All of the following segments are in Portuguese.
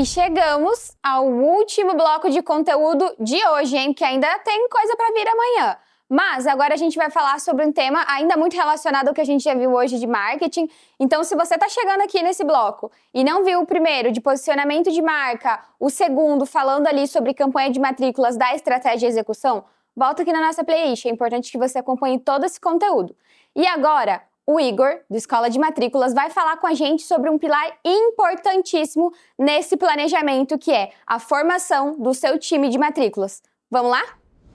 E chegamos ao último bloco de conteúdo de hoje, hein? Que ainda tem coisa para vir amanhã. Mas agora a gente vai falar sobre um tema ainda muito relacionado ao que a gente já viu hoje de marketing. Então, se você está chegando aqui nesse bloco e não viu o primeiro de posicionamento de marca, o segundo falando ali sobre campanha de matrículas da estratégia e execução, volta aqui na nossa playlist. É importante que você acompanhe todo esse conteúdo. E agora, o Igor, do Escola de Matrículas, vai falar com a gente sobre um pilar importantíssimo nesse planejamento, que é a formação do seu time de matrículas. Vamos lá?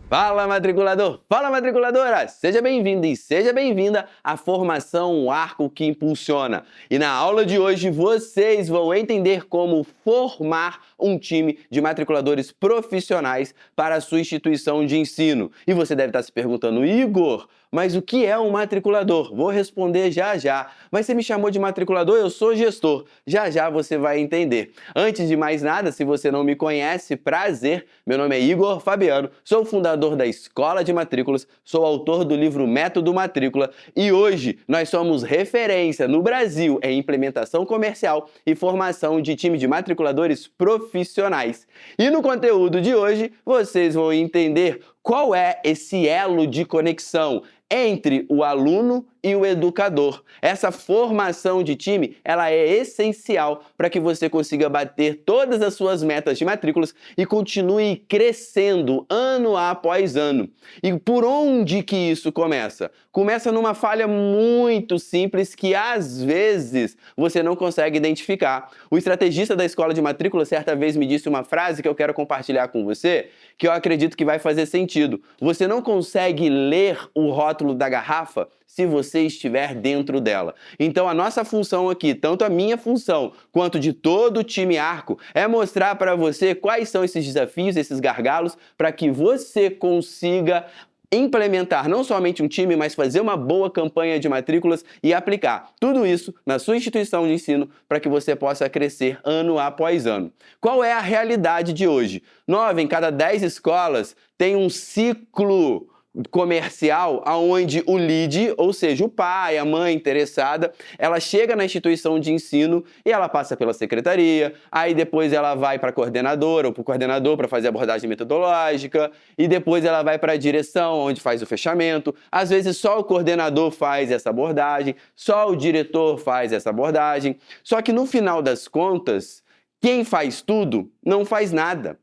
Fala, matriculador! Fala, matriculadora! Seja bem-vindo e seja bem-vinda à Formação Arco que Impulsiona. E na aula de hoje vocês vão entender como formar um time de matriculadores profissionais para a sua instituição de ensino. E você deve estar se perguntando, Igor, mas o que é um matriculador? Vou responder já já. Mas você me chamou de matriculador? Eu sou gestor. Já já você vai entender. Antes de mais nada, se você não me conhece, prazer. Meu nome é Igor Fabiano, sou fundador da Escola de Matrículas, sou autor do livro Método Matrícula e hoje nós somos referência no Brasil em implementação comercial e formação de time de matriculadores profissionais. E no conteúdo de hoje, vocês vão entender qual é esse elo de conexão entre o aluno e o educador. Essa formação de time, ela é essencial para que você consiga bater todas as suas metas de matrículas e continue crescendo ano após ano. E por onde que isso começa? Começa numa falha muito simples que às vezes você não consegue identificar. O estrategista da Escola de Matrícula certa vez me disse uma frase que eu quero compartilhar com você, que eu acredito que vai fazer sentido. Você não consegue ler o rótulo da garrafa se você estiver dentro dela. Então a nossa função aqui, tanto a minha função quanto de todo o time Arco, é mostrar para você quais são esses desafios, esses gargalos, para que você consiga implementar não somente um time, mas fazer uma boa campanha de matrículas e aplicar tudo isso na sua instituição de ensino para que você possa crescer ano após ano. Qual é a realidade de hoje? 9 em cada 10 escolas tem um ciclo comercial onde o lead, ou seja, o pai, a mãe interessada, ela chega na instituição de ensino e ela passa pela secretaria, aí depois ela vai para a coordenadora ou para o coordenador para fazer a abordagem metodológica e depois ela vai para a direção onde faz o fechamento. Às vezes só o coordenador faz essa abordagem, só o diretor faz essa abordagem, só que no final das contas, quem faz tudo não faz nada.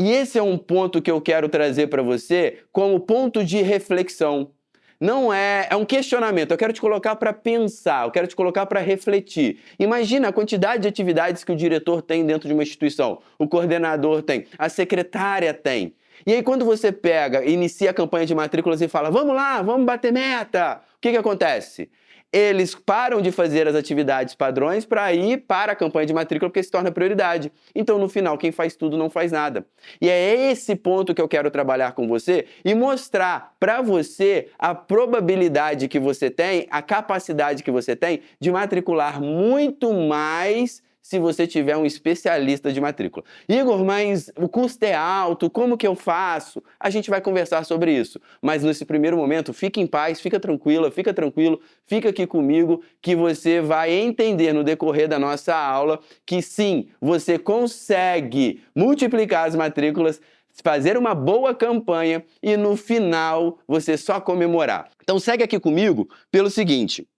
E esse é um ponto que eu quero trazer para você como ponto de reflexão. Não é um questionamento, eu quero te colocar para pensar, eu quero te colocar para refletir. Imagina a quantidade de atividades que o diretor tem dentro de uma instituição, o coordenador tem, a secretária tem. E aí quando você pega, inicia a campanha de matrículas e fala, vamos lá, vamos bater meta, o que acontece? Eles param de fazer as atividades padrões para ir para a campanha de matrícula porque se torna prioridade. Então, no final, quem faz tudo não faz nada. E é esse ponto que eu quero trabalhar com você e mostrar para você a probabilidade que você tem, a capacidade que você tem de matricular muito mais se você tiver um especialista de matrícula. Igor, mas o custo é alto, como que eu faço? A gente vai conversar sobre isso. Mas nesse primeiro momento, fique em paz, fica tranquila, fica tranquilo, fica aqui comigo que você vai entender no decorrer da nossa aula que sim, você consegue multiplicar as matrículas, fazer uma boa campanha e no final você só comemorar. Então segue aqui comigo pelo seguinte.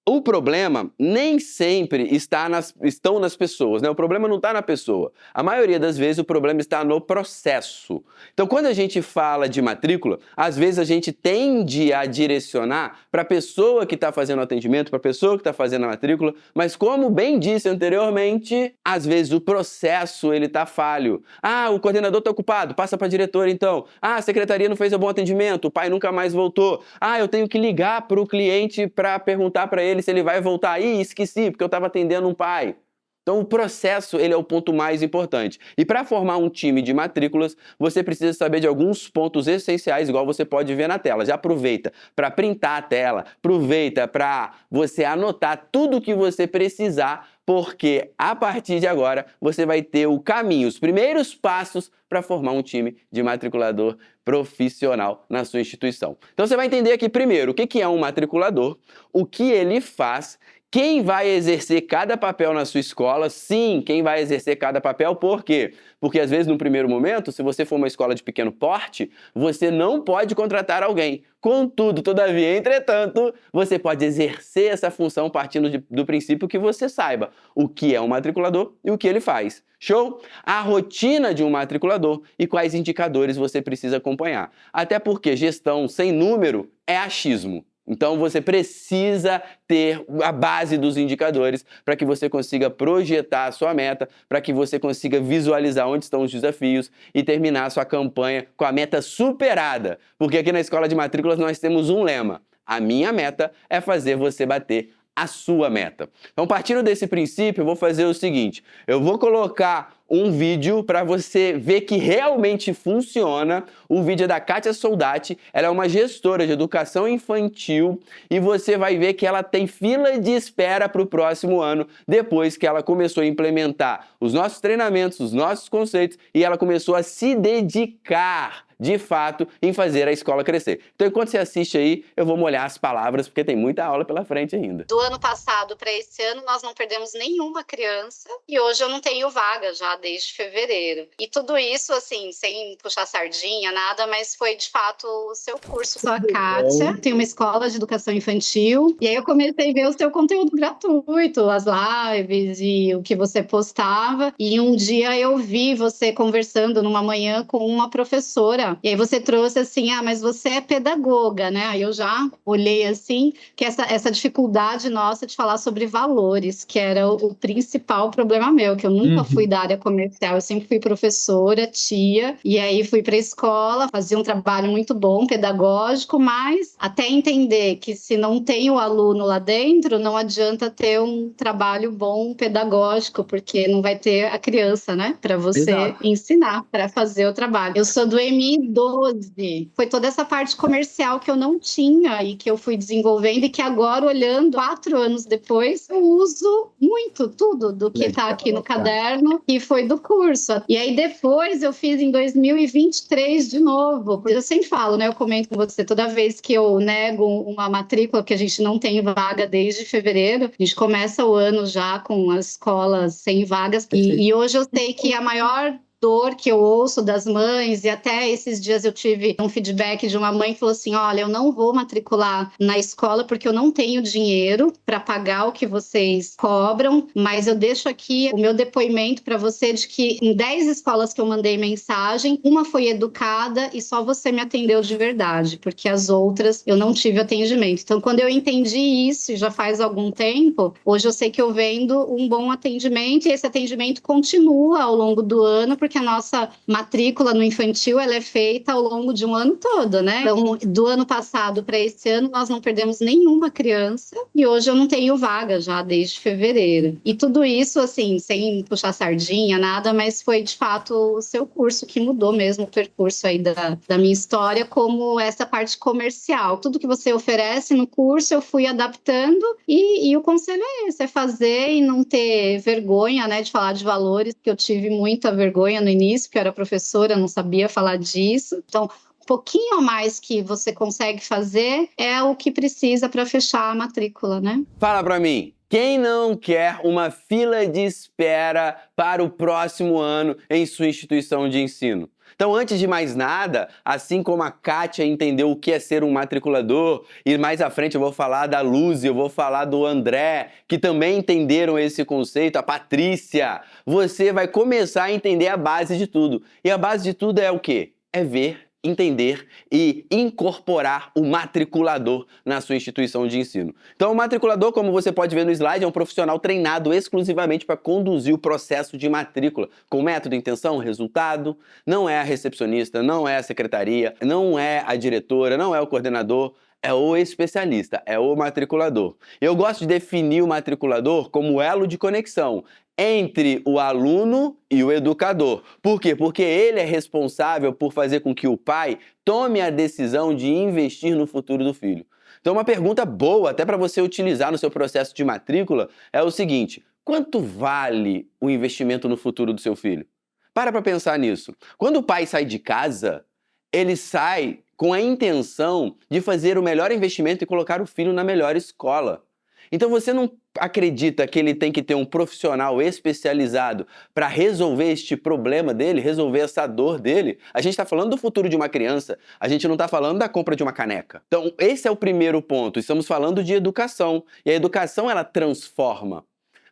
O problema nem sempre estão nas pessoas, né? O problema não está na pessoa. A maioria das vezes o problema está no processo. Então, quando a gente fala de matrícula, às vezes a gente tende a direcionar para a pessoa que está fazendo o atendimento, para a pessoa que está fazendo a matrícula, mas como bem disse anteriormente, às vezes o processo ele está falho. Ah, o coordenador está ocupado, passa para a diretora então. Ah, a secretaria não fez um bom atendimento, o pai nunca mais voltou. Ah, eu tenho que ligar para o cliente para perguntar para ele se ele vai voltar. Ih, esqueci, porque eu estava atendendo um pai. Então, o processo, ele é o ponto mais importante. E para formar um time de matrículas, você precisa saber de alguns pontos essenciais, igual você pode ver na tela. Já aproveita para printar a tela, aproveita para você anotar tudo o que você precisar, porque a partir de agora você vai ter o caminho, os primeiros passos para formar um time de matriculador profissional na sua instituição. Então, você vai entender aqui primeiro o que é um matriculador, o que ele faz, quem vai exercer cada papel na sua escola? Sim, quem vai exercer cada papel, por quê? Porque às vezes, no primeiro momento, se você for uma escola de pequeno porte, você não pode contratar alguém. Contudo, todavia, entretanto, você pode exercer essa função partindo do princípio que você saiba o que é um matriculador e o que ele faz. Show? A rotina de um matriculador e quais indicadores você precisa acompanhar. Até porque gestão sem número é achismo. Então, você precisa ter a base dos indicadores para que você consiga projetar a sua meta, para que você consiga visualizar onde estão os desafios e terminar a sua campanha com a meta superada. Porque aqui na Escola de Matrículas nós temos um lema: a minha meta é fazer você bater a sua meta. Então, partindo desse princípio, eu vou fazer o seguinte: eu vou colocar um vídeo para você ver que realmente funciona. O vídeo é da Kátia Soldati, ela é uma gestora de educação infantil e você vai ver que ela tem fila de espera para o próximo ano, depois que ela começou a implementar os nossos treinamentos, os nossos conceitos e ela começou a se dedicar de fato em fazer a escola crescer. Então, enquanto você assiste aí, eu vou molhar as palavras, porque tem muita aula pela frente ainda. Do ano passado para esse ano, nós não perdemos nenhuma criança e hoje eu não tenho vaga já desde fevereiro. E tudo isso, assim, sem puxar sardinha, nada, mas foi de fato o seu curso. Sou a Kátia, tenho uma escola de educação infantil e aí eu comecei a ver o seu conteúdo gratuito, as lives e o que você postava. E um dia eu vi você conversando numa manhã com uma professora. E aí você trouxe assim, mas você é pedagoga, né? Aí eu já olhei assim, que essa dificuldade nossa de falar sobre valores, que era o principal problema meu, que eu nunca fui da área comercial, eu sempre fui professora, tia, e aí fui para a escola, fazia um trabalho muito bom, pedagógico, mas até entender que se não tem o aluno lá dentro, não adianta ter um trabalho bom pedagógico, porque não vai ter a criança, né? Para você ensinar, para fazer o trabalho. Eu sou do MI12, foi toda essa parte comercial que eu não tinha e que eu fui desenvolvendo e que agora, olhando 4 anos depois, eu uso muito tudo do que está aqui no caderno e foi do curso. E aí depois eu fiz em 2023 de novo, porque eu sempre falo, né? Eu comento com você, toda vez que eu nego uma matrícula, porque a gente não tem vaga desde fevereiro, a gente começa o ano já com as escolas sem vagas, e hoje eu sei que a maior dor que eu ouço das mães, e até esses dias eu tive um feedback de uma mãe que falou assim: olha, eu não vou matricular na escola porque eu não tenho dinheiro para pagar o que vocês cobram, mas eu deixo aqui o meu depoimento para você de que em 10 escolas que eu mandei mensagem, uma foi educada e só você me atendeu de verdade, porque as outras eu não tive atendimento. Então, quando eu entendi isso, já faz algum tempo, hoje eu sei que eu vendo um bom atendimento e esse atendimento continua ao longo do ano, porque a nossa matrícula no infantil ela é feita ao longo de um ano todo, né? Então, do ano passado para esse ano, nós não perdemos nenhuma criança e hoje eu não tenho vaga já desde fevereiro. E tudo isso, assim, sem puxar sardinha, nada, mas foi de fato o seu curso que mudou mesmo o percurso aí da minha história, como essa parte comercial. Tudo que você oferece no curso eu fui adaptando e o conselho é esse, é fazer e não ter vergonha, né, de falar de valores, que eu tive muita vergonha no início, porque eu era professora, não sabia falar disso. Então, um pouquinho a mais que você consegue fazer é o que precisa para fechar a matrícula, né? Fala pra mim, quem não quer uma fila de espera para o próximo ano em sua instituição de ensino? Então, antes de mais nada, assim como a Kátia entendeu o que é ser um matriculador, e mais à frente eu vou falar da Luz, eu vou falar do André, que também entenderam esse conceito, a Patrícia, você vai começar a entender a base de tudo. E a base de tudo é o quê? É ver, entender e incorporar o matriculador na sua instituição de ensino. Então, o matriculador, como você pode ver no slide, é um profissional treinado exclusivamente para conduzir o processo de matrícula, com método, intenção, resultado. Não é a recepcionista, não é a secretaria, não é a diretora, não é o coordenador, é o especialista, é o matriculador. Eu gosto de definir o matriculador como elo de conexão entre o aluno e o educador. Por quê? Porque ele é responsável por fazer com que o pai tome a decisão de investir no futuro do filho. Então, uma pergunta boa, até para você utilizar no seu processo de matrícula, é o seguinte: quanto vale o investimento no futuro do seu filho? Para pensar nisso. Quando o pai sai de casa, ele sai com a intenção de fazer o melhor investimento e colocar o filho na melhor escola. Então você não acredita que ele tem que ter um profissional especializado para resolver este problema dele, resolver essa dor dele? A gente está falando do futuro de uma criança, a gente não está falando da compra de uma caneca. Então esse é o primeiro ponto, estamos falando de educação, e a educação ela transforma.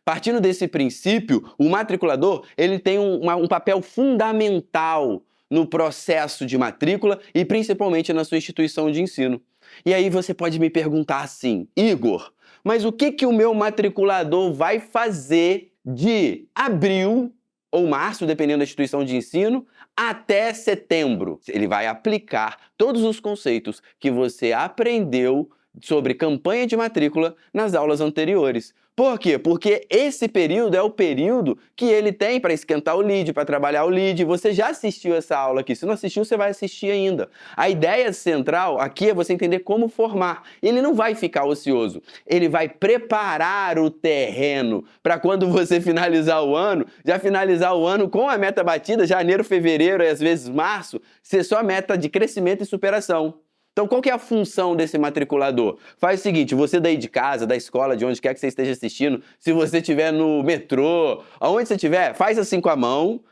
Partindo desse princípio, o matriculador ele tem um papel fundamental no processo de matrícula e principalmente na sua instituição de ensino. E aí você pode me perguntar assim: Igor, mas o que o meu matriculador vai fazer de abril ou março, dependendo da instituição de ensino, até setembro? Ele vai aplicar todos os conceitos que você aprendeu sobre campanha de matrícula nas aulas anteriores. Por quê? Porque esse período é o período que ele tem para esquentar o lead, para trabalhar o lead. Você já assistiu essa aula aqui. Se não assistiu, você vai assistir ainda. A ideia central aqui é você entender como formar. Ele não vai ficar ocioso. Ele vai preparar o terreno para quando você finalizar o ano, já finalizar o ano com a meta batida, janeiro, fevereiro e às vezes março, ser só meta de crescimento e superação. Então, qual que é a função desse matriculador? Faz o seguinte: você daí de casa, da escola, de onde quer que você esteja assistindo, se você estiver no metrô, aonde você estiver, faz assim com a mão.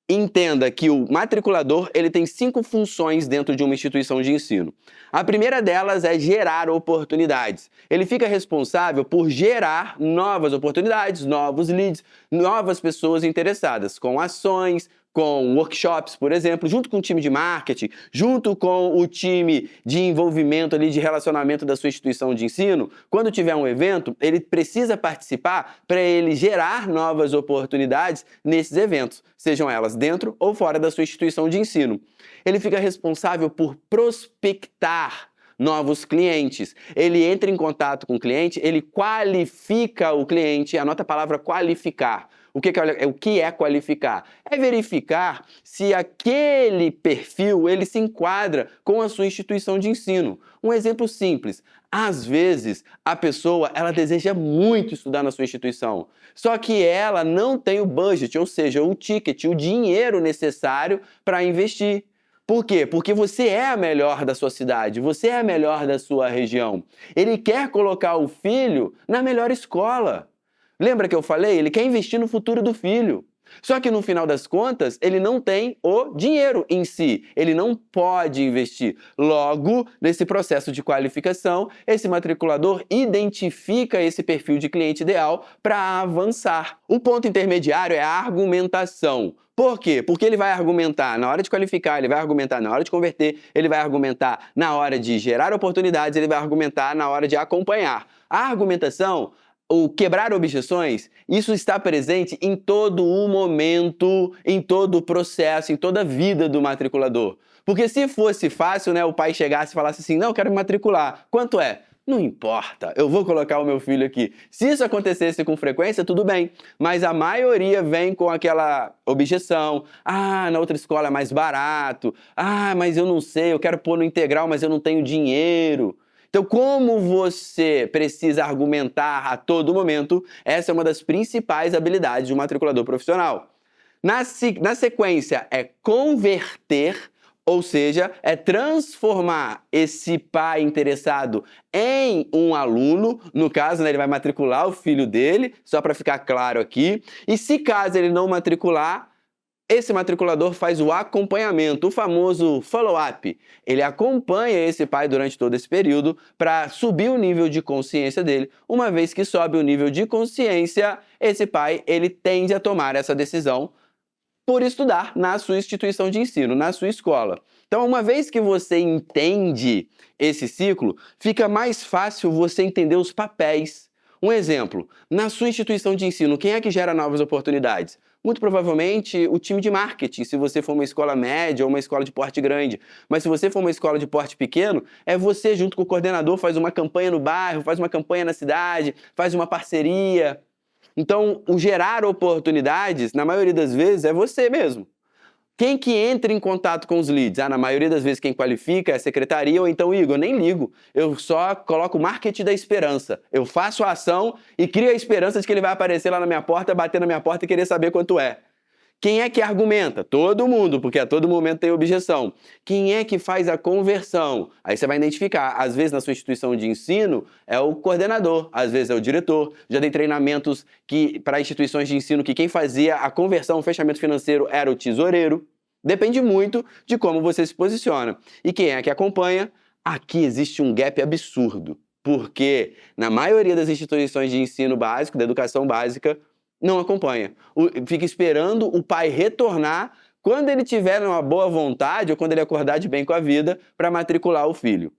Entenda que o matriculador ele tem 5 funções dentro de uma instituição de ensino. A primeira delas é gerar oportunidades. Ele fica responsável por gerar novas oportunidades, novos leads, novas pessoas interessadas, com ações, com workshops, por exemplo, junto com o time de marketing, junto com o time de envolvimento ali, de relacionamento da sua instituição de ensino. Quando tiver um evento, ele precisa participar para ele gerar novas oportunidades nesses eventos, sejam elas dentro ou fora da sua instituição de ensino. Ele fica responsável por prospectar novos clientes. Ele entra em contato com o cliente, ele qualifica o cliente, anota a palavra qualificar. O que é qualificar? É verificar se aquele perfil ele se enquadra com a sua instituição de ensino. Um exemplo simples: às vezes a pessoa ela deseja muito estudar na sua instituição, só que ela não tem o budget, ou seja, o ticket, o dinheiro necessário para investir. Por quê? Porque você é a melhor da sua cidade, você é a melhor da sua região. Ele quer colocar o filho na melhor escola. Lembra que eu falei? Ele quer investir no futuro do filho. Só que no final das contas, ele não tem o dinheiro em si. Ele não pode investir. Logo, nesse processo de qualificação, esse matriculador identifica esse perfil de cliente ideal para avançar. O ponto intermediário é a argumentação. Por quê? Porque ele vai argumentar na hora de qualificar, ele vai argumentar na hora de converter, ele vai argumentar na hora de gerar oportunidades, ele vai argumentar na hora de acompanhar. A argumentação, o quebrar objeções, isso está presente em todo o momento, em todo o processo, em toda a vida do matriculador. Porque se fosse fácil, né, o pai chegasse e falasse assim: não, eu quero me matricular. Quanto é? Não importa, eu vou colocar o meu filho aqui. Se isso acontecesse com frequência, tudo bem. Mas a maioria vem com aquela objeção: ah, na outra escola é mais barato. Ah, mas eu não sei, eu quero pôr no integral, mas eu não tenho dinheiro. Então, como você precisa argumentar a todo momento, essa é uma das principais habilidades de um matriculador profissional. Na sequência, é converter, ou seja, é transformar esse pai interessado em um aluno. No caso, né, ele vai matricular o filho dele, só para ficar claro aqui. E se caso ele não matricular, esse matriculador faz o acompanhamento, o famoso follow-up. Ele acompanha esse pai durante todo esse período para subir o nível de consciência dele. Uma vez que sobe o nível de consciência, esse pai ele tende a tomar essa decisão por estudar na sua instituição de ensino, na sua escola. Então, uma vez que você entende esse ciclo, fica mais fácil você entender os papéis. Um exemplo: na sua instituição de ensino, quem é que gera novas oportunidades? Muito provavelmente o time de marketing, se você for uma escola média ou uma escola de porte grande. Mas se você for uma escola de porte pequeno, é você junto com o coordenador faz uma campanha no bairro, faz uma campanha na cidade, faz uma parceria. Então, o gerar oportunidades, na maioria das vezes, é você mesmo. Quem que entra em contato com os leads? Na maioria das vezes quem qualifica é a secretaria ou então, Igor, eu nem ligo. Eu só coloco o marketing da esperança. Eu faço a ação e crio a esperança de que ele vai aparecer lá na minha porta, bater na minha porta e querer saber quanto é. Quem é que argumenta? Todo mundo, porque a todo momento tem objeção. Quem é que faz a conversão? Aí você vai identificar. Às vezes na sua instituição de ensino é o coordenador, às vezes é o diretor. Já dei treinamentos para instituições de ensino que quem fazia a conversão, o fechamento financeiro era o tesoureiro. Depende muito de como você se posiciona. E quem é que acompanha? Aqui existe um gap absurdo, porque na maioria das instituições de ensino básico, da educação básica, não acompanha. Fica esperando o pai retornar quando ele tiver uma boa vontade ou quando ele acordar de bem com a vida para matricular o filho.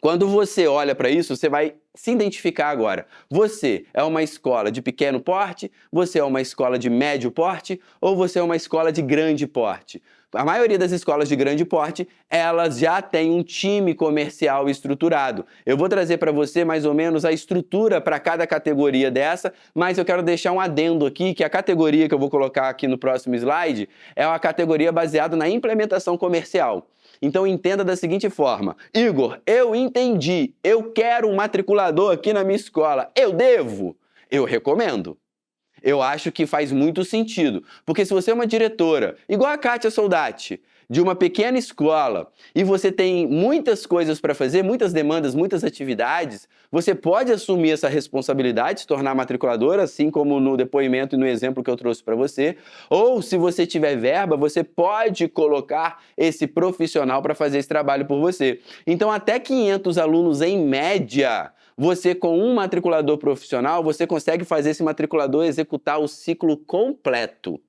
Quando você olha para isso, você vai se identificar agora. Você é uma escola de pequeno porte? Você é uma escola de médio porte? Ou você é uma escola de grande porte? A maioria das escolas de grande porte, elas já têm um time comercial estruturado. Eu vou trazer para você mais ou menos a estrutura para cada categoria dessa, mas eu quero deixar um adendo aqui, que a categoria que eu vou colocar aqui no próximo slide é uma categoria baseada na implementação comercial. Então entenda da seguinte forma: Igor, eu entendi, eu quero um matriculador aqui na minha escola, eu devo? Eu recomendo. Eu acho que faz muito sentido, porque se você é uma diretora, igual a Kátia Soldati, de uma pequena escola, e você tem muitas coisas para fazer, muitas demandas, muitas atividades, você pode assumir essa responsabilidade, se tornar matriculadora, assim como no depoimento e no exemplo que eu trouxe para você, ou se você tiver verba, você pode colocar esse profissional para fazer esse trabalho por você. Então, até 500 alunos em média, você com um matriculador profissional, você consegue fazer esse matriculador executar o ciclo completo.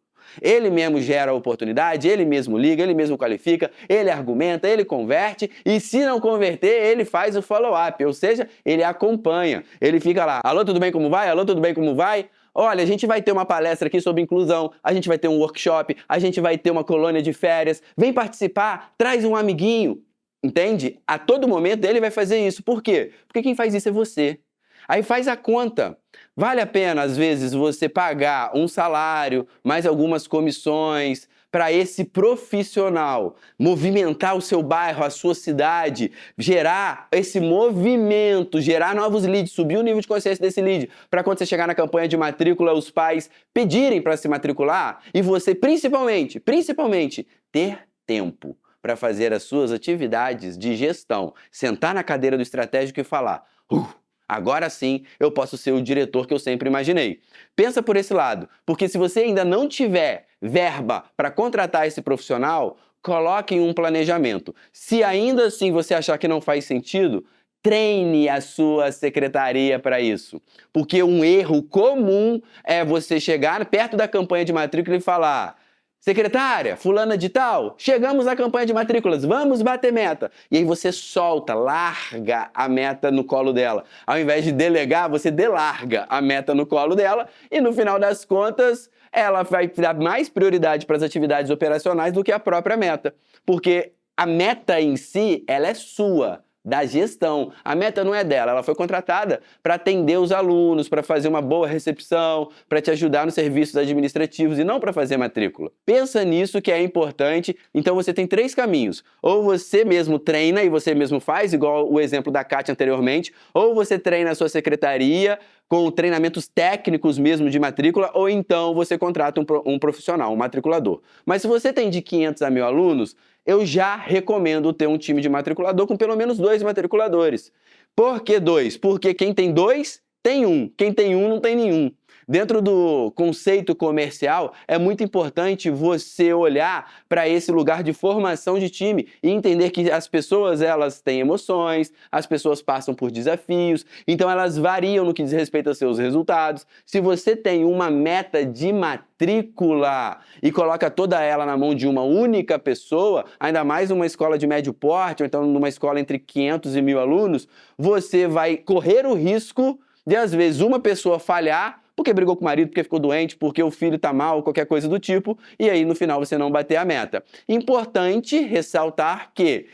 Ele mesmo gera a oportunidade, ele mesmo liga, ele mesmo qualifica, ele argumenta, ele converte e se não converter, ele faz o follow-up, ou seja, ele acompanha. Ele fica lá, alô, tudo bem, como vai? Alô, tudo bem, como vai? Olha, a gente vai ter uma palestra aqui sobre inclusão, a gente vai ter um workshop, a gente vai ter uma colônia de férias, vem participar, traz um amiguinho. Entende? A todo momento ele vai fazer isso. Por quê? Porque quem faz isso é você. Aí faz a conta. Vale a pena, às vezes, você pagar um salário, mais algumas comissões, para esse profissional movimentar o seu bairro, a sua cidade, gerar esse movimento, gerar novos leads, subir o nível de consciência desse lead, para quando você chegar na campanha de matrícula, os pais pedirem para se matricular e você, principalmente, ter tempo para fazer as suas atividades de gestão, sentar na cadeira do estratégico e falar: agora sim eu posso ser o diretor que eu sempre imaginei. Pensa por esse lado, porque se você ainda não tiver verba para contratar esse profissional, coloque em um planejamento. Se ainda assim você achar que não faz sentido, treine a sua secretaria para isso. Porque um erro comum é você chegar perto da campanha de matrícula e falar: secretária, fulana de tal, chegamos à campanha de matrículas, vamos bater meta. E aí você solta, larga a meta no colo dela. Ao invés de delegar, você delarga a meta no colo dela e no final das contas, ela vai dar mais prioridade para as atividades operacionais do que a própria meta. Porque a meta em si, ela é sua, da gestão. A meta não é dela, ela foi contratada para atender os alunos, para fazer uma boa recepção, para te ajudar nos serviços administrativos e não para fazer matrícula. Pensa nisso que é importante. Então você tem 3 caminhos. Ou você mesmo treina e você mesmo faz, igual o exemplo da Kátia anteriormente, ou você treina a sua secretaria com treinamentos técnicos mesmo de matrícula, ou então você contrata um profissional, um matriculador. Mas se você tem de 500 a 1.000 alunos, eu já recomendo ter um time de matriculador com pelo menos 2 matriculadores. Por que 2? Porque quem tem 2, tem 1. Quem tem 1, não tem nenhum. Dentro do conceito comercial, é muito importante você olhar para esse lugar de formação de time e entender que as pessoas, elas têm emoções, as pessoas passam por desafios, então elas variam no que diz respeito aos seus resultados. Se você tem uma meta de matrícula e coloca toda ela na mão de uma única pessoa, ainda mais numa escola de médio porte, ou então numa escola entre 500 e 1.000 alunos, você vai correr o risco de, às vezes, uma pessoa falhar porque brigou com o marido, porque ficou doente, porque o filho tá mal, qualquer coisa do tipo, e aí no final você não bater a meta. Importante ressaltar que,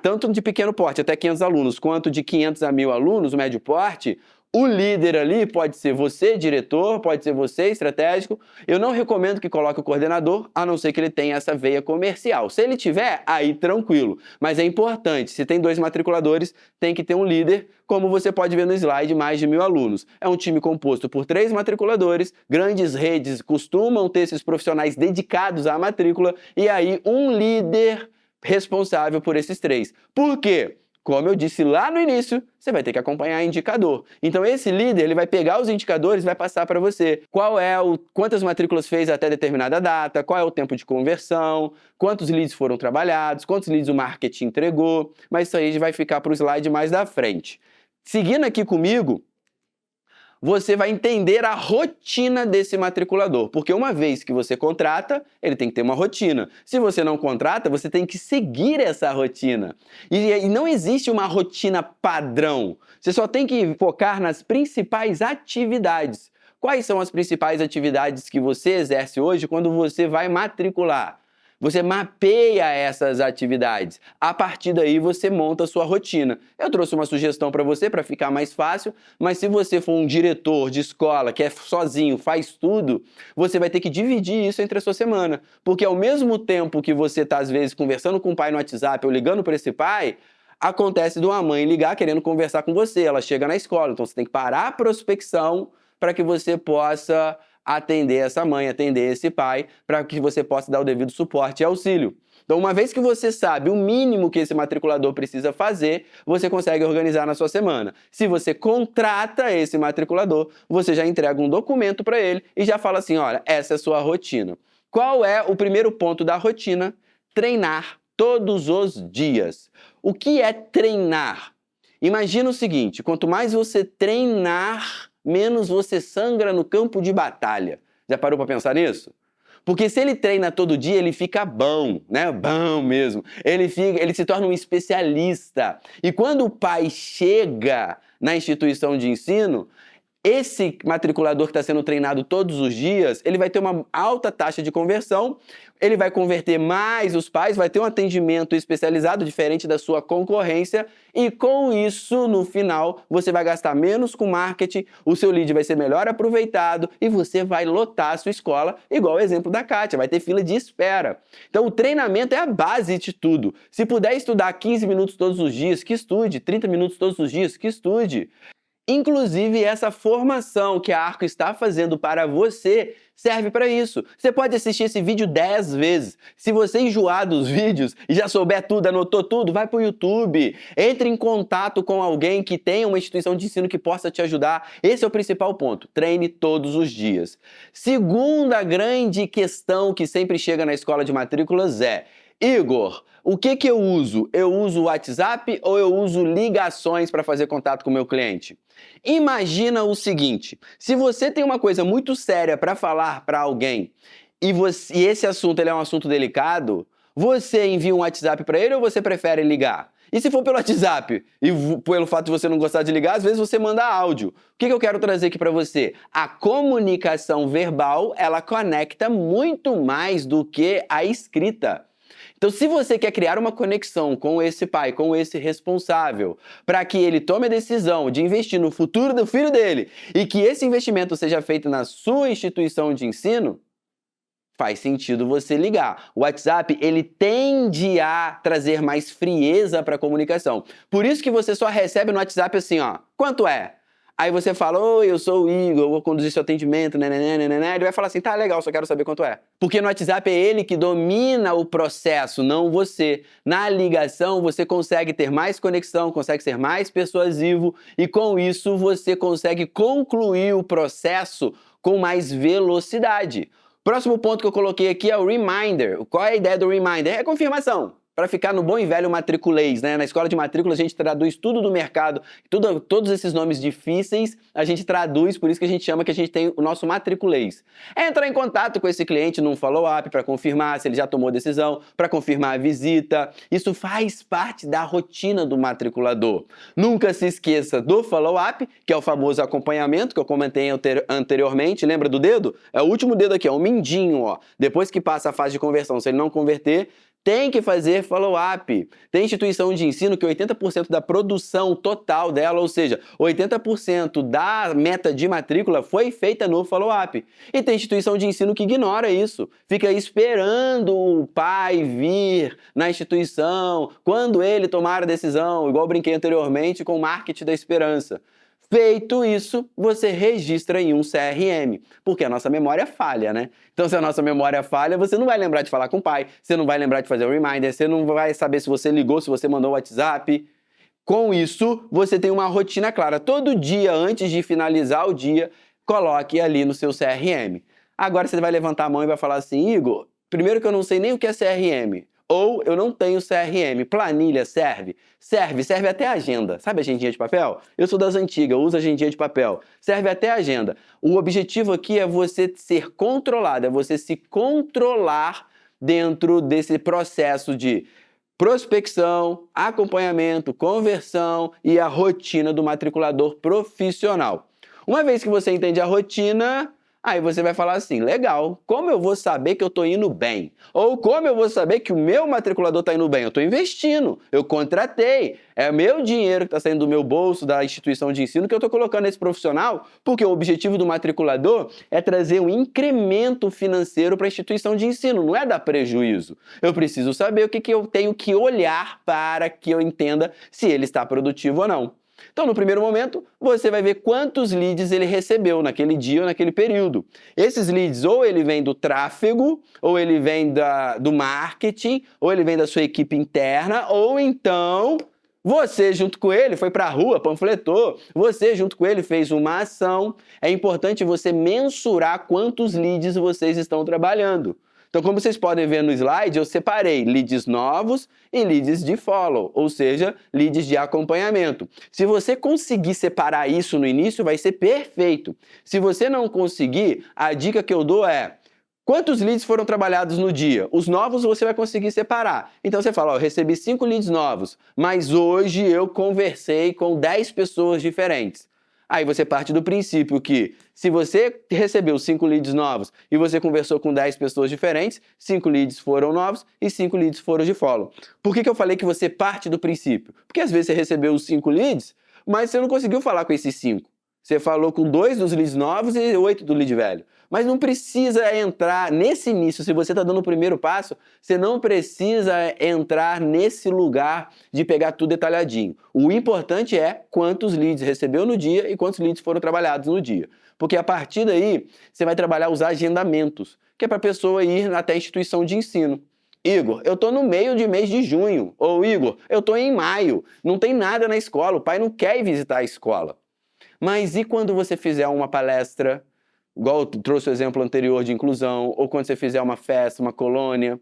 tanto de pequeno porte, até 500 alunos, quanto de 500 a 1.000 alunos, o médio porte, O líder ali pode ser você, diretor, pode ser você, estratégico. Eu não recomendo que coloque o coordenador, a não ser que ele tenha essa veia comercial. Se ele tiver, aí tranquilo. Mas é importante, se tem 2 matriculadores, tem que ter um líder, como você pode ver no slide, mais de 1.000 alunos. É um time composto por 3 matriculadores, grandes redes costumam ter esses profissionais dedicados à matrícula, e aí um líder responsável por esses 3. Por quê? Como eu disse lá no início, você vai ter que acompanhar indicador. Então esse líder, ele vai pegar os indicadores e vai passar para você. Quantas matrículas fez até determinada data, qual é o tempo de conversão, quantos leads foram trabalhados, quantos leads o marketing entregou, mas isso aí vai ficar para o slide mais da frente. Seguindo aqui comigo, você vai entender a rotina desse matriculador, porque uma vez que você contrata, ele tem que ter uma rotina. Se você não contrata, você tem que seguir essa rotina. E não existe uma rotina padrão. Você só tem que focar nas principais atividades. Quais são as principais atividades que você exerce hoje quando você vai matricular? Você mapeia essas atividades. A partir daí você monta a sua rotina. Eu trouxe uma sugestão para você para ficar mais fácil, mas se você for um diretor de escola que é sozinho, faz tudo, você vai ter que dividir isso entre a sua semana. Porque ao mesmo tempo que você está às vezes conversando com o pai no WhatsApp ou ligando para esse pai, acontece de uma mãe ligar querendo conversar com você. Ela chega na escola, então você tem que parar a prospecção para que você possa atender essa mãe, atender esse pai, para que você possa dar o devido suporte e auxílio. Então, uma vez que você sabe o mínimo que esse matriculador precisa fazer, você consegue organizar na sua semana. Se você contrata esse matriculador, você já entrega um documento para ele e já fala assim, olha, essa é a sua rotina. Qual é o primeiro ponto da rotina? Treinar todos os dias. O que é treinar? Imagina o seguinte, quanto mais você treinar, menos você sangra no campo de batalha. Já parou para pensar nisso? Porque se ele treina todo dia, ele fica bom, né? Bom mesmo. Ele se torna um especialista. E quando o pai chega na instituição de ensino, esse matriculador que está sendo treinado todos os dias, ele vai ter uma alta taxa de conversão, ele vai converter mais os pais, vai ter um atendimento especializado, diferente da sua concorrência, e com isso, no final, você vai gastar menos com marketing, o seu lead vai ser melhor aproveitado e você vai lotar a sua escola, igual o exemplo da Kátia, vai ter fila de espera. Então, o treinamento é a base de tudo. Se puder estudar 15 minutos todos os dias, que estude, 30 minutos todos os dias, que estude. Inclusive, essa formação que a Arco está fazendo para você serve para isso. Você pode assistir esse vídeo 10 vezes. Se você enjoar dos vídeos e já souber tudo, anotou tudo, vai para o YouTube. Entre em contato com alguém que tenha uma instituição de ensino que possa te ajudar. Esse é o principal ponto. Treine todos os dias. Segunda grande questão que sempre chega na escola de matrículas é: Igor, o que eu uso? Eu uso o WhatsApp ou eu uso ligações para fazer contato com o meu cliente? Imagina o seguinte, se você tem uma coisa muito séria para falar para alguém e esse assunto ele é um assunto delicado, você envia um WhatsApp para ele ou você prefere ligar? E se for pelo WhatsApp e pelo fato de você não gostar de ligar, às vezes você manda áudio. O que eu quero trazer aqui para você? A comunicação verbal, ela conecta muito mais do que a escrita. Então, se você quer criar uma conexão com esse pai, com esse responsável, para que ele tome a decisão de investir no futuro do filho dele e que esse investimento seja feito na sua instituição de ensino, faz sentido você ligar. O WhatsApp, ele tende a trazer mais frieza para a comunicação. Por isso que você só recebe no WhatsApp assim, ó, quanto é? Aí você fala, oi, eu sou o Igor, eu vou conduzir seu atendimento, né. Ele vai falar assim, tá legal, só quero saber quanto é. Porque no WhatsApp é ele que domina o processo, não você. Na ligação, você consegue ter mais conexão, consegue ser mais persuasivo e com isso você consegue concluir o processo com mais velocidade. Próximo ponto que eu coloquei aqui é o reminder. Qual é a ideia do reminder? É confirmação. Para ficar no bom e velho matriculês, né? Na escola de matrícula a gente traduz tudo do mercado, todos esses nomes difíceis a gente traduz, por isso que a gente chama que a gente tem o nosso matriculês. É entrar em contato com esse cliente num follow-up para confirmar se ele já tomou decisão, para confirmar a visita. Isso faz parte da rotina do matriculador. Nunca se esqueça do follow-up, que é o famoso acompanhamento que eu comentei anteriormente. Lembra do dedo? É o último dedo aqui, é o mindinho, ó. Depois que passa a fase de conversão, se ele não converter, tem que fazer follow-up. Tem instituição de ensino que 80% da produção total dela, ou seja, 80% da meta de matrícula foi feita no follow-up. E tem instituição de ensino que ignora isso, fica esperando o pai vir na instituição, quando ele tomar a decisão, igual eu brinquei anteriormente com o marketing da esperança. Feito isso, você registra em um CRM, porque a nossa memória falha, né? Então, se a nossa memória falha, você não vai lembrar de falar com o pai, você não vai lembrar de fazer o reminder, você não vai saber se você ligou, se você mandou o WhatsApp. Com isso, você tem uma rotina clara. Todo dia, antes de finalizar o dia, coloque ali no seu CRM. Agora você vai levantar a mão e vai falar assim, Igor, primeiro que eu não sei nem o que é CRM. Ou eu não tenho CRM. Planilha serve? Serve até agenda. Sabe a agendinha de papel? Eu sou das antigas, eu uso agendinha de papel. Serve até agenda. O objetivo aqui é você ser controlado, é você se controlar dentro desse processo de prospecção, acompanhamento, conversão e a rotina do matriculador profissional. Uma vez que você entende a rotina, aí você vai falar assim, legal, como eu vou saber que eu estou indo bem? Ou como eu vou saber que o meu matriculador está indo bem? Eu estou investindo, eu contratei, é meu dinheiro que está saindo do meu bolso, da instituição de ensino, que eu estou colocando nesse profissional, porque o objetivo do matriculador é trazer um incremento financeiro para a instituição de ensino, não é dar prejuízo. Eu preciso saber o que eu tenho que olhar para que eu entenda se ele está produtivo ou não. Então, no primeiro momento, você vai ver quantos leads ele recebeu naquele dia ou naquele período. Esses leads, ou ele vem do tráfego, ou ele vem do marketing, ou ele vem da sua equipe interna, ou então você, junto com ele, foi para a rua, panfletou, você, junto com ele, fez uma ação. É importante você mensurar quantos leads vocês estão trabalhando. Então, como vocês podem ver no slide, eu separei leads novos e leads de follow, ou seja, leads de acompanhamento. Se você conseguir separar isso no início, vai ser perfeito. Se você não conseguir, a dica que eu dou é: quantos leads foram trabalhados no dia? Os novos você vai conseguir separar. Então você fala, ó, eu recebi 5 leads novos, mas hoje eu conversei com 10 pessoas diferentes. Aí você parte do princípio que se você recebeu 5 leads novos e você conversou com 10 pessoas diferentes, 5 leads foram novos e 5 leads foram de follow. Por que eu falei que você parte do princípio? Porque às vezes você recebeu os 5 leads, mas você não conseguiu falar com esses 5. Você falou com 2 dos leads novos e 8 do lead velho. Mas não precisa entrar nesse início, se você está dando o primeiro passo, você não precisa entrar nesse lugar de pegar tudo detalhadinho. O importante é quantos leads recebeu no dia e quantos leads foram trabalhados no dia. Porque a partir daí, você vai trabalhar os agendamentos, que é para a pessoa ir até a instituição de ensino. Igor, eu estou no meio de mês de junho. Ou Igor, eu estou em maio. Não tem nada na escola, o pai não quer ir visitar a escola. Mas e quando você fizer uma palestra, igual eu trouxe o exemplo anterior de inclusão, ou quando você fizer uma festa, uma colônia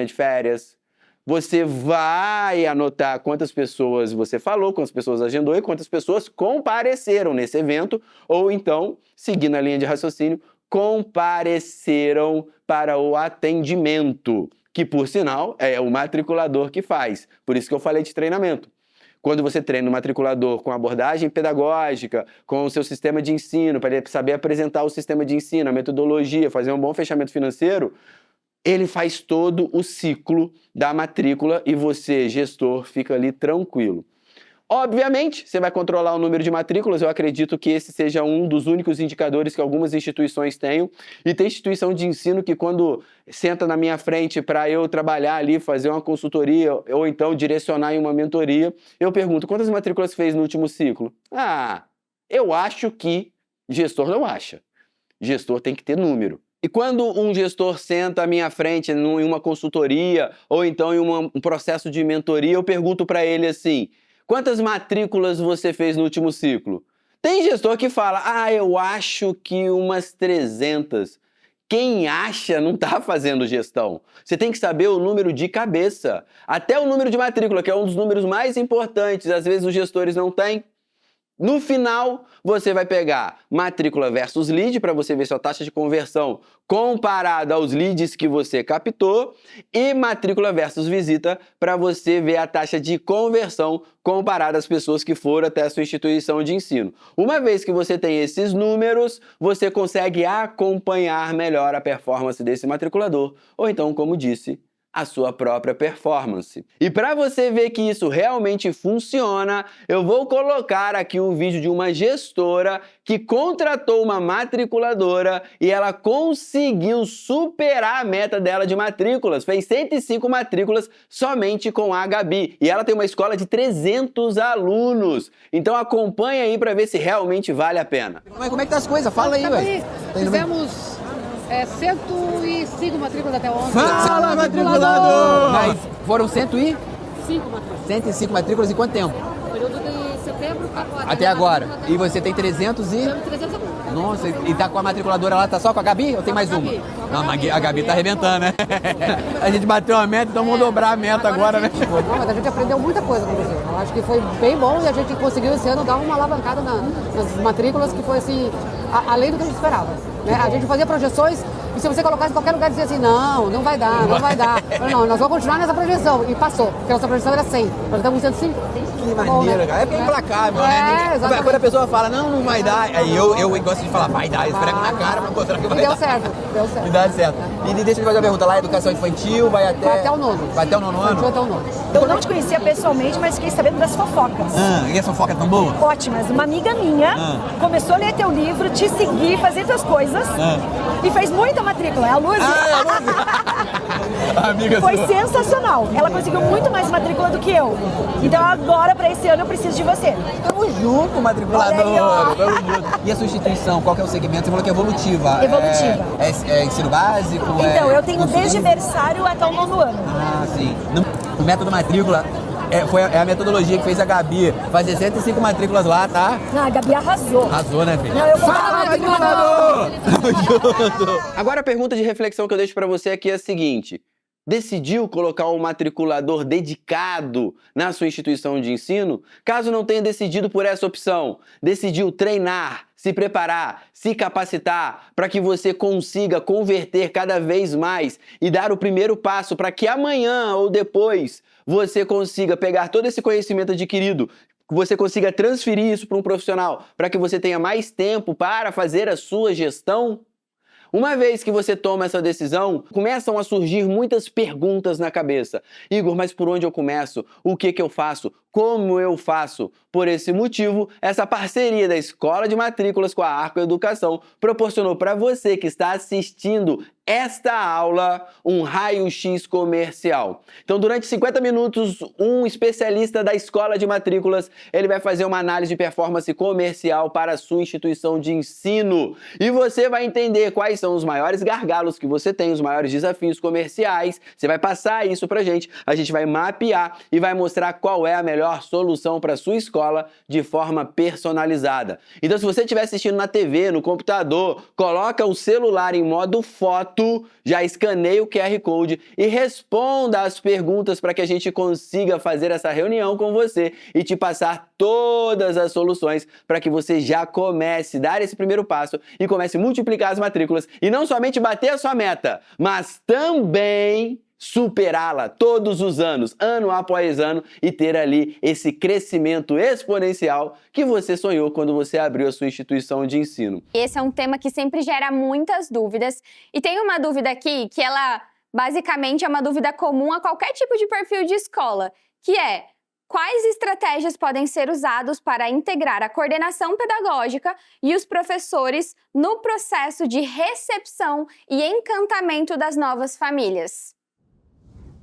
de férias, você vai anotar quantas pessoas você falou, quantas pessoas agendou e quantas pessoas compareceram nesse evento, ou então, seguindo a linha de raciocínio, compareceram para o atendimento, que por sinal é o matriculador que faz. Por isso que eu falei de treinamento. Quando você treina o matriculador com abordagem pedagógica, com o seu sistema de ensino, para ele saber apresentar o sistema de ensino, a metodologia, fazer um bom fechamento financeiro, ele faz todo o ciclo da matrícula e você, gestor, fica ali tranquilo. Obviamente, você vai controlar o número de matrículas, eu acredito que esse seja um dos únicos indicadores que algumas instituições tenham. E tem instituição de ensino que quando senta na minha frente para eu trabalhar ali, fazer uma consultoria ou então direcionar em uma mentoria, eu pergunto, quantas matrículas fez no último ciclo? Eu acho que gestor não acha. Gestor tem que ter número. E quando um gestor senta à minha frente em uma consultoria ou então em um processo de mentoria, eu pergunto para ele assim, quantas matrículas você fez no último ciclo? Tem gestor que fala, eu acho que umas 300. Quem acha não está fazendo gestão. Você tem que saber o número de cabeça. Até o número de matrícula, que é um dos números mais importantes, às vezes os gestores não têm. No final, você vai pegar matrícula versus lead para você ver sua taxa de conversão comparada aos leads que você captou e matrícula versus visita para você ver a taxa de conversão comparada às pessoas que foram até a sua instituição de ensino. Uma vez que você tem esses números, você consegue acompanhar melhor a performance desse matriculador ou então, como disse, a sua própria performance. E para você ver que isso realmente funciona, eu vou colocar aqui um vídeo de uma gestora que contratou uma matriculadora e ela conseguiu superar a meta dela de matrículas. Fez 105 matrículas somente com a Gabi. E ela tem uma escola de 300 alunos. Então acompanha aí para ver se realmente vale a pena. Mas como é que tá as coisas? Fala aí, velho. Fizemos 105 matrículas até ontem. Fala, matriculador! Mas foram 5 matrículas. 105 matrículas em quanto tempo? Período de setembro Até agora. E você tem 300 e... Temos 300 alunos. Nossa, e tá com a matriculadora lá, tá só com a Gabi ou tem mais uma? Não, a Gabi tá arrebentando, né? A gente bateu a meta, então vamos dobrar a meta agora, né? Não, mas a gente aprendeu muita coisa com você. Eu acho que foi bem bom e a gente conseguiu esse ano dar uma alavancada nas matrículas que foi assim, além do que a gente esperava. Né? A gente fazia projeções e se você colocasse em qualquer lugar dizia assim, não vai dar. Eu falei, não, nós vamos continuar nessa projeção. E passou, porque a nossa projeção era 100. Nós estamos em 105. Que maneiro, cara. É bem implacável, né? Exatamente. Quando a pessoa fala, não vai dar, aí eu gosto de falar, vai dar, eu esfrego na cara pra mostrar que vai E dar. deu certo. E dá certo. E deixa eu te fazer uma pergunta lá, educação infantil, vai até o nono. Vai até o nono Infantil ano? até o nono. Eu não te conhecia pessoalmente, mas fiquei sabendo das fofocas. E essa fofoca é tão boa? Ótimas. Uma amiga minha começou a ler teu livro, te seguir, fazer tuas coisas e fez muita matrícula. É a Luz. Amiga Foi sua. sensacional. Ela conseguiu muito mais matrícula do que eu. Então agora, pra esse ano, eu preciso de você. Tamo junto, matriculador. Olha aí, ó. Tamo junto. E a sua instituição, qual que é o segmento? Você falou que é evolutiva. Evolutiva. É ensino básico? Então, eu tenho curso desde livre? berçário até o 9º ano. Ah, sim. No método matrícula, é a metodologia que fez a Gabi fazer 105 matrículas lá, tá? Ah, a Gabi arrasou. Arrasou, né, filho? Não, eu vou Fala, matriculador! Tamo junto! Agora a pergunta de reflexão que eu deixo para você aqui é a seguinte: decidiu colocar um matriculador dedicado na sua instituição de ensino? Caso não tenha decidido por essa opção, decidiu treinar, se preparar, se capacitar para que você consiga converter cada vez mais e dar o primeiro passo para que amanhã ou depois você consiga pegar todo esse conhecimento adquirido, que você consiga transferir isso para um profissional, para que você tenha mais tempo para fazer a sua gestão? Uma vez que você toma essa decisão, começam a surgir muitas perguntas na cabeça. Igor, mas por onde eu começo? O que eu faço? Como eu faço? Por esse motivo, essa parceria da Escola de Matrículas com a Arco Educação proporcionou para você que está assistindo esta aula um raio-x comercial. Então, durante 50 minutos, um especialista da Escola de Matrículas, ele vai fazer uma análise de performance comercial para a sua instituição de ensino. E você vai entender quais são os maiores gargalos que você tem, os maiores desafios comerciais. Você vai passar isso pra gente, a gente vai mapear e vai mostrar qual é a melhor solução para a sua escola de forma personalizada. Então, se você estiver assistindo na TV, no computador, coloca o celular em modo foto, já escaneia o QR Code e responda as perguntas para que a gente consiga fazer essa reunião com você e te passar todas as soluções para que você já comece a dar esse primeiro passo e comece a multiplicar as matrículas e não somente bater a sua meta, mas também superá-la todos os anos, ano após ano, e ter ali esse crescimento exponencial que você sonhou quando você abriu a sua instituição de ensino. Esse é um tema que sempre gera muitas dúvidas. E tem uma dúvida aqui que ela basicamente é uma dúvida comum a qualquer tipo de perfil de escola, que é: quais estratégias podem ser usadas para integrar a coordenação pedagógica e os professores no processo de recepção e encantamento das novas famílias?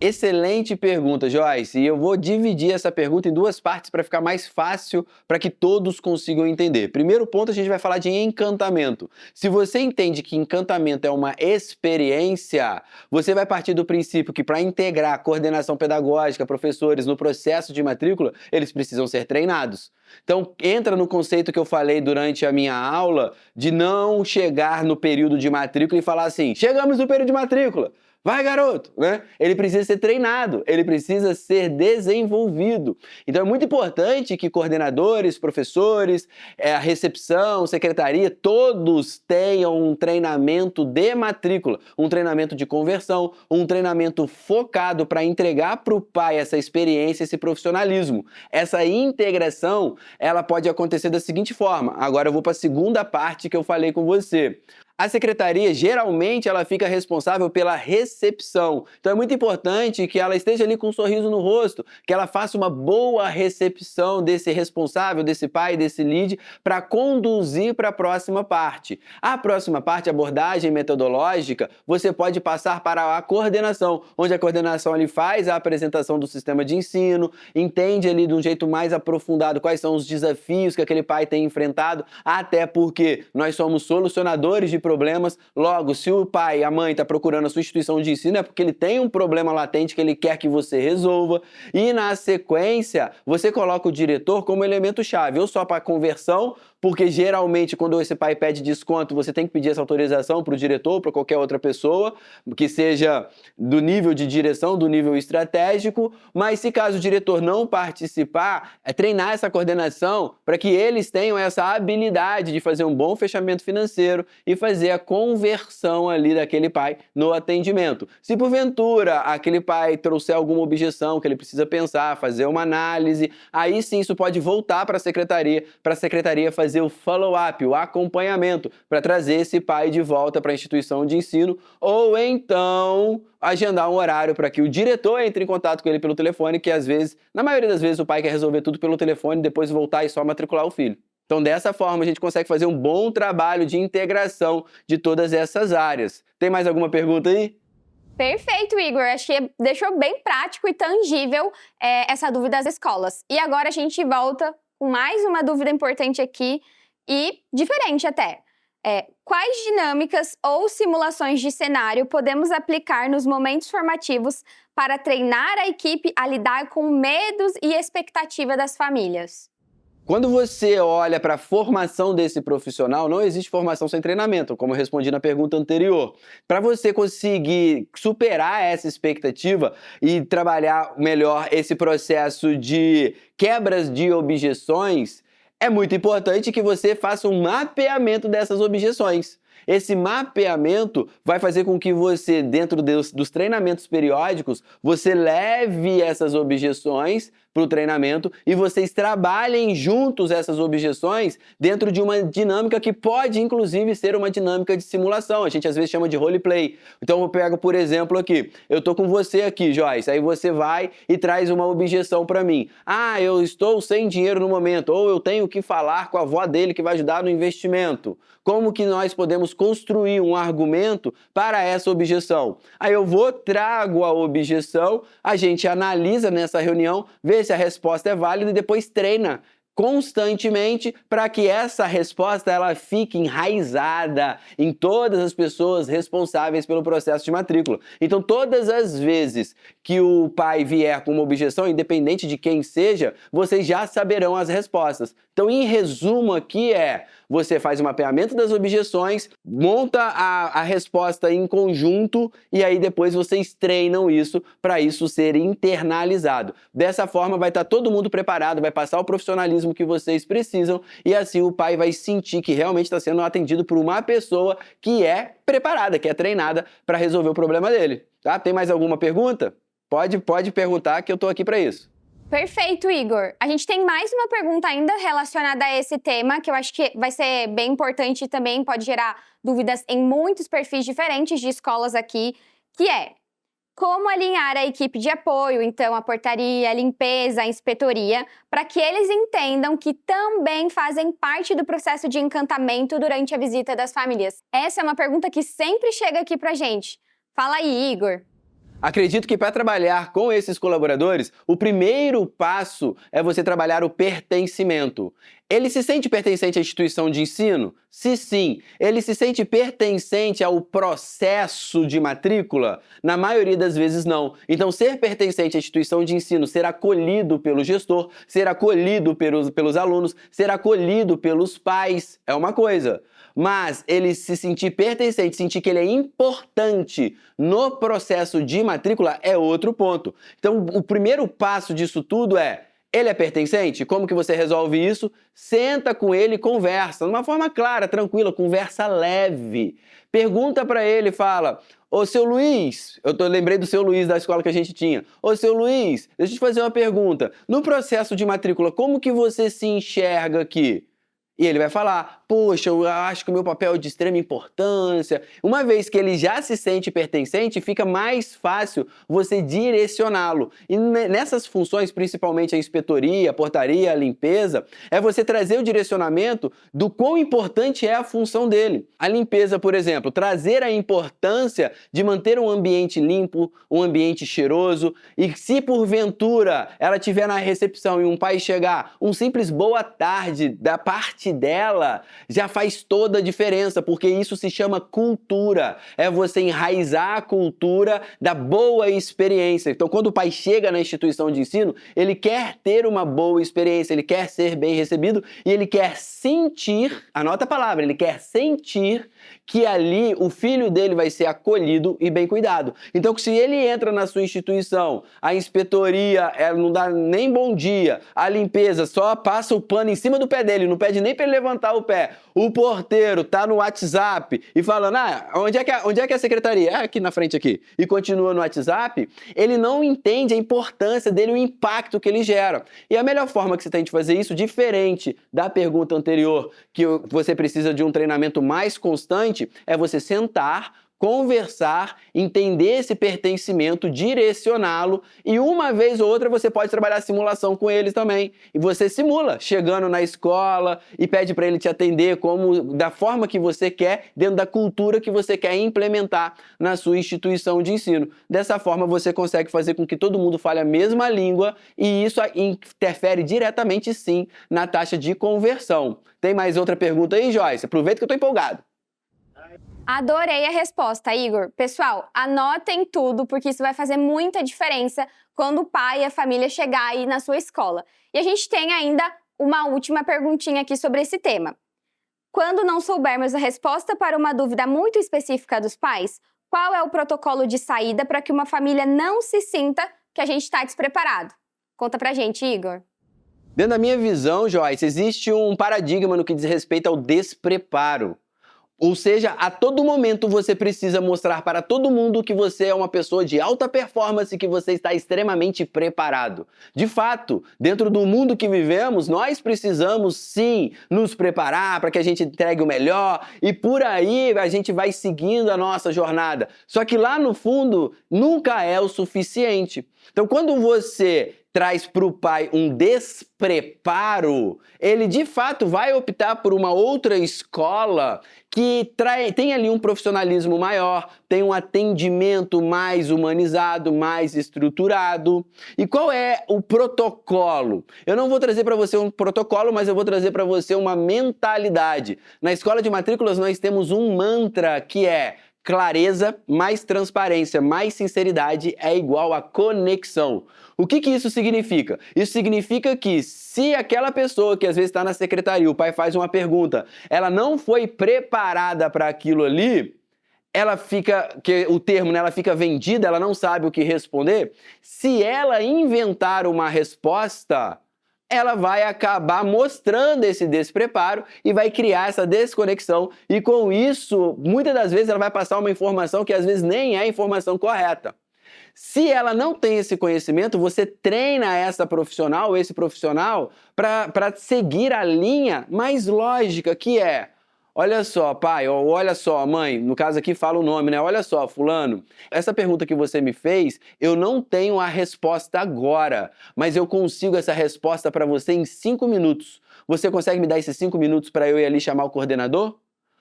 Excelente pergunta, Joyce. E eu vou dividir essa pergunta em duas partes para ficar mais fácil para que todos consigam entender. Primeiro ponto, a gente vai falar de encantamento. Se você entende que encantamento é uma experiência, você vai partir do princípio que para integrar coordenação pedagógica, professores no processo de matrícula, eles precisam ser treinados. Então, entra no conceito que eu falei durante a minha aula de não chegar no período de matrícula e falar assim: chegamos no período de matrícula. Vai, garoto, né? Ele precisa ser treinado, ele precisa ser desenvolvido. Então é muito importante que coordenadores, professores, a recepção, secretaria, todos tenham um treinamento de matrícula, um treinamento de conversão, um treinamento focado para entregar para o pai essa experiência, esse profissionalismo. Essa integração, ela pode acontecer da seguinte forma. Agora eu vou para a segunda parte que eu falei com você. A secretaria, geralmente, ela fica responsável pela recepção. Então é muito importante que ela esteja ali com um sorriso no rosto, que ela faça uma boa recepção desse responsável, desse pai, desse lead, para conduzir para a próxima parte. A próxima parte, abordagem metodológica, você pode passar para a coordenação, onde a coordenação ali faz a apresentação do sistema de ensino, entende ali de um jeito mais aprofundado quais são os desafios que aquele pai tem enfrentado, até porque nós somos solucionadores de problemas. Logo, se o pai, a mãe está procurando a sua instituição de ensino, é porque ele tem um problema latente que ele quer que você resolva. E na sequência, você coloca o diretor como elemento-chave, ou só para conversão, porque geralmente quando esse pai pede desconto, você tem que pedir essa autorização para o diretor ou para qualquer outra pessoa, que seja do nível de direção, do nível estratégico, mas se caso o diretor não participar, é treinar essa coordenação para que eles tenham essa habilidade de fazer um bom fechamento financeiro e fazer a conversão ali daquele pai no atendimento. Se porventura aquele pai trouxer alguma objeção que ele precisa pensar, fazer uma análise, aí sim isso pode voltar para a secretaria fazer o follow-up, o acompanhamento, para trazer esse pai de volta para a instituição de ensino, ou então agendar um horário para que o diretor entre em contato com ele pelo telefone, que às vezes, na maioria das vezes, o pai quer resolver tudo pelo telefone e depois voltar e só matricular o filho. Então, dessa forma, a gente consegue fazer um bom trabalho de integração de todas essas áreas. Tem mais alguma pergunta aí? Perfeito, Igor. Acho que deixou bem prático e tangível essa dúvida das escolas. E agora a gente volta com mais uma dúvida importante aqui e diferente até. Quais dinâmicas ou simulações de cenário podemos aplicar nos momentos formativos para treinar a equipe a lidar com medos e expectativa das famílias? Quando você olha para a formação desse profissional, não existe formação sem treinamento, como eu respondi na pergunta anterior. Para você conseguir superar essa expectativa e trabalhar melhor esse processo de quebras de objeções, é muito importante que você faça um mapeamento dessas objeções. Esse mapeamento vai fazer com que você, dentro dos treinamentos periódicos, você leve essas objeções para o treinamento e vocês trabalhem juntos essas objeções dentro de uma dinâmica que pode, inclusive, ser uma dinâmica de simulação. A gente, às vezes, chama de roleplay. Então, eu pego, por exemplo, aqui. Eu tô com você aqui, Joyce. Aí você vai e traz uma objeção para mim. Ah, eu estou sem dinheiro no momento. Ou eu tenho que falar com a avó dele que vai ajudar no investimento. Como que nós podemos construir um argumento para essa objeção? Aí eu trago a objeção, a gente analisa nessa reunião, vê se a resposta é válida e depois treina constantemente para que essa resposta ela fique enraizada em todas as pessoas responsáveis pelo processo de matrícula. Então, todas as vezes que o pai vier com uma objeção, independente de quem seja, vocês já saberão as respostas. Então, em resumo aqui você faz o mapeamento das objeções, monta a resposta em conjunto e aí depois vocês treinam isso para isso ser internalizado. Dessa forma vai estar todo mundo preparado, vai passar o profissionalismo que vocês precisam e assim o pai vai sentir que realmente está sendo atendido por uma pessoa que é preparada, que é treinada para resolver o problema dele. Tá? Tem mais alguma pergunta? Pode perguntar que eu estou aqui para isso. Perfeito, Igor. A gente tem mais uma pergunta ainda relacionada a esse tema, que eu acho que vai ser bem importante e também pode gerar dúvidas em muitos perfis diferentes de escolas aqui, que é: como alinhar a equipe de apoio, então a portaria, a limpeza, a inspetoria, para que eles entendam que também fazem parte do processo de encantamento durante a visita das famílias? Essa é uma pergunta que sempre chega aqui pra gente. Fala aí, Igor. Acredito que para trabalhar com esses colaboradores, o primeiro passo é você trabalhar o pertencimento. Ele se sente pertencente à instituição de ensino? Se sim, ele se sente pertencente ao processo de matrícula? Na maioria das vezes não. Então, ser pertencente à instituição de ensino, ser acolhido pelo gestor, ser acolhido pelos alunos, ser acolhido pelos pais é uma coisa. Mas ele se sentir pertencente, sentir que ele é importante no processo de matrícula é outro ponto. Então, o primeiro passo disso tudo ele é pertencente? Como que você resolve isso? Senta com ele e conversa, de uma forma clara, tranquila, conversa leve. Pergunta para ele, fala: ô, seu Luiz, lembrei do seu Luiz da escola que a gente tinha. Ô, seu Luiz, deixa eu te fazer uma pergunta. No processo de matrícula, como que você se enxerga aqui? E ele vai falar, poxa, eu acho que o meu papel é de extrema importância. Uma vez que ele já se sente pertencente, fica mais fácil você direcioná-lo. E nessas funções, principalmente a inspetoria, a portaria, a limpeza, é você trazer o direcionamento do quão importante é a função dele. A limpeza, por exemplo, trazer a importância de manter um ambiente limpo, um ambiente cheiroso. E se porventura ela estiver na recepção e um pai chegar, um simples boa tarde da parte dela já faz toda a diferença, porque isso se chama cultura. É você enraizar a cultura da boa experiência. Então, quando o pai chega na instituição de ensino, ele quer ter uma boa experiência, ele quer ser bem recebido e ele quer sentir, anota a palavra, ele quer sentir que ali o filho dele vai ser acolhido e bem cuidado. Então, se ele entra na sua instituição, a inspetoria ela não dá nem bom dia, a limpeza só passa o pano em cima do pé dele, não pede nem para ele levantar o pé. O porteiro tá no WhatsApp e falando, onde é que é a secretaria? É aqui na frente aqui. E continua no WhatsApp, ele não entende a importância dele, o impacto que ele gera. E a melhor forma que você tem de fazer isso, diferente da pergunta anterior, que você precisa de um treinamento mais constante, é você sentar, conversar, entender esse pertencimento, direcioná-lo e uma vez ou outra você pode trabalhar simulação com eles também. E você simula, chegando na escola e pede para ele te atender da forma que você quer, dentro da cultura que você quer implementar na sua instituição de ensino. Dessa forma você consegue fazer com que todo mundo fale a mesma língua e isso interfere diretamente sim na taxa de conversão. Tem mais outra pergunta aí, Joyce? Aproveita que eu tô empolgado. Adorei a resposta, Igor. Pessoal, anotem tudo, porque isso vai fazer muita diferença quando o pai e a família chegar aí na sua escola. E a gente tem ainda uma última perguntinha aqui sobre esse tema. Quando não soubermos a resposta para uma dúvida muito específica dos pais, qual é o protocolo de saída para que uma família não se sinta que a gente está despreparado? Conta pra gente, Igor. Dentro da minha visão, Joyce, existe um paradigma no que diz respeito ao despreparo. Ou seja, a todo momento você precisa mostrar para todo mundo que você é uma pessoa de alta performance e que você está extremamente preparado. De fato, dentro do mundo que vivemos, nós precisamos sim nos preparar para que a gente entregue o melhor e por aí a gente vai seguindo a nossa jornada. Só que lá no fundo nunca é o suficiente. Então, quando você traz para o pai um despreparo, ele de fato vai optar por uma outra escola que tem ali um profissionalismo maior, tem um atendimento mais humanizado, mais estruturado. E qual é o protocolo? Eu não vou trazer para você um protocolo, mas eu vou trazer para você uma mentalidade. Na escola de matrículas nós temos um mantra que é: clareza mais transparência mais sinceridade é igual a conexão. O que isso significa? Isso significa que se aquela pessoa que às vezes está na secretaria, o pai faz uma pergunta, ela não foi preparada para aquilo ali, ela fica, que o termo, né, ela fica vendida, ela não sabe o que responder. Se ela inventar uma resposta, ela vai acabar mostrando esse despreparo e vai criar essa desconexão. E com isso, muitas das vezes ela vai passar uma informação que às vezes nem é a informação correta. Se ela não tem esse conhecimento, você treina essa profissional, esse profissional, para seguir a linha mais lógica, que é: olha só, pai, ou olha só, mãe, no caso aqui fala o nome, né? Olha só, fulano, essa pergunta que você me fez, eu não tenho a resposta agora, mas eu consigo essa resposta para você em 5 minutos. Você consegue me dar esses 5 minutos para eu ir ali chamar o coordenador?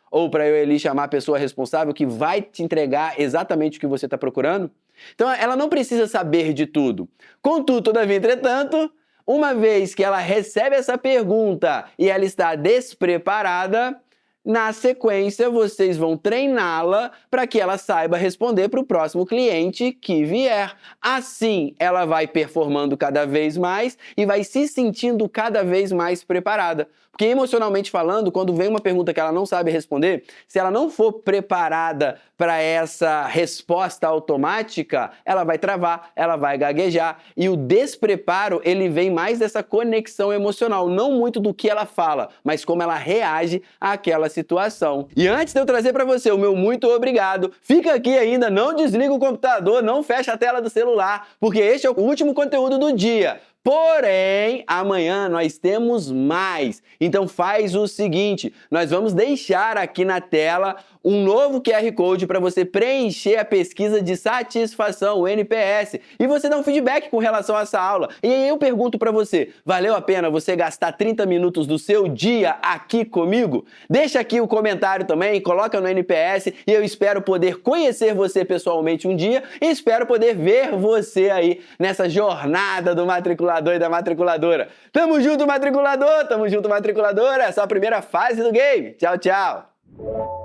Ou para eu ir ali chamar a pessoa responsável que vai te entregar exatamente o que você está procurando? Então, ela não precisa saber de tudo. Contudo, todavia, entretanto, uma vez que ela recebe essa pergunta e ela está despreparada, na sequência, vocês vão treiná-la para que ela saiba responder para o próximo cliente que vier. Assim, ela vai performando cada vez mais e vai se sentindo cada vez mais preparada. Porque emocionalmente falando, quando vem uma pergunta que ela não sabe responder, se ela não for preparada para essa resposta automática, ela vai travar, ela vai gaguejar. E o despreparo, ele vem mais dessa conexão emocional, não muito do que ela fala, mas como ela reage àquela situação. E antes de eu trazer para você o meu muito obrigado, fica aqui ainda, não desliga o computador, não fecha a tela do celular, porque este é o último conteúdo do dia. Porém, amanhã nós temos mais. Então faz o seguinte, nós vamos deixar aqui na tela um novo QR Code para você preencher a pesquisa de satisfação, o NPS, e você dá um feedback com relação a essa aula. E aí eu pergunto para você, valeu a pena você gastar 30 minutos do seu dia aqui comigo? Deixa aqui o comentário também, coloca no NPS e eu espero poder conhecer você pessoalmente um dia e espero poder ver você aí nessa jornada do matriculador e da matriculadora. Tamo junto, matriculador! Tamo junto, matriculadora! Essa é a primeira fase do game. Tchau, tchau!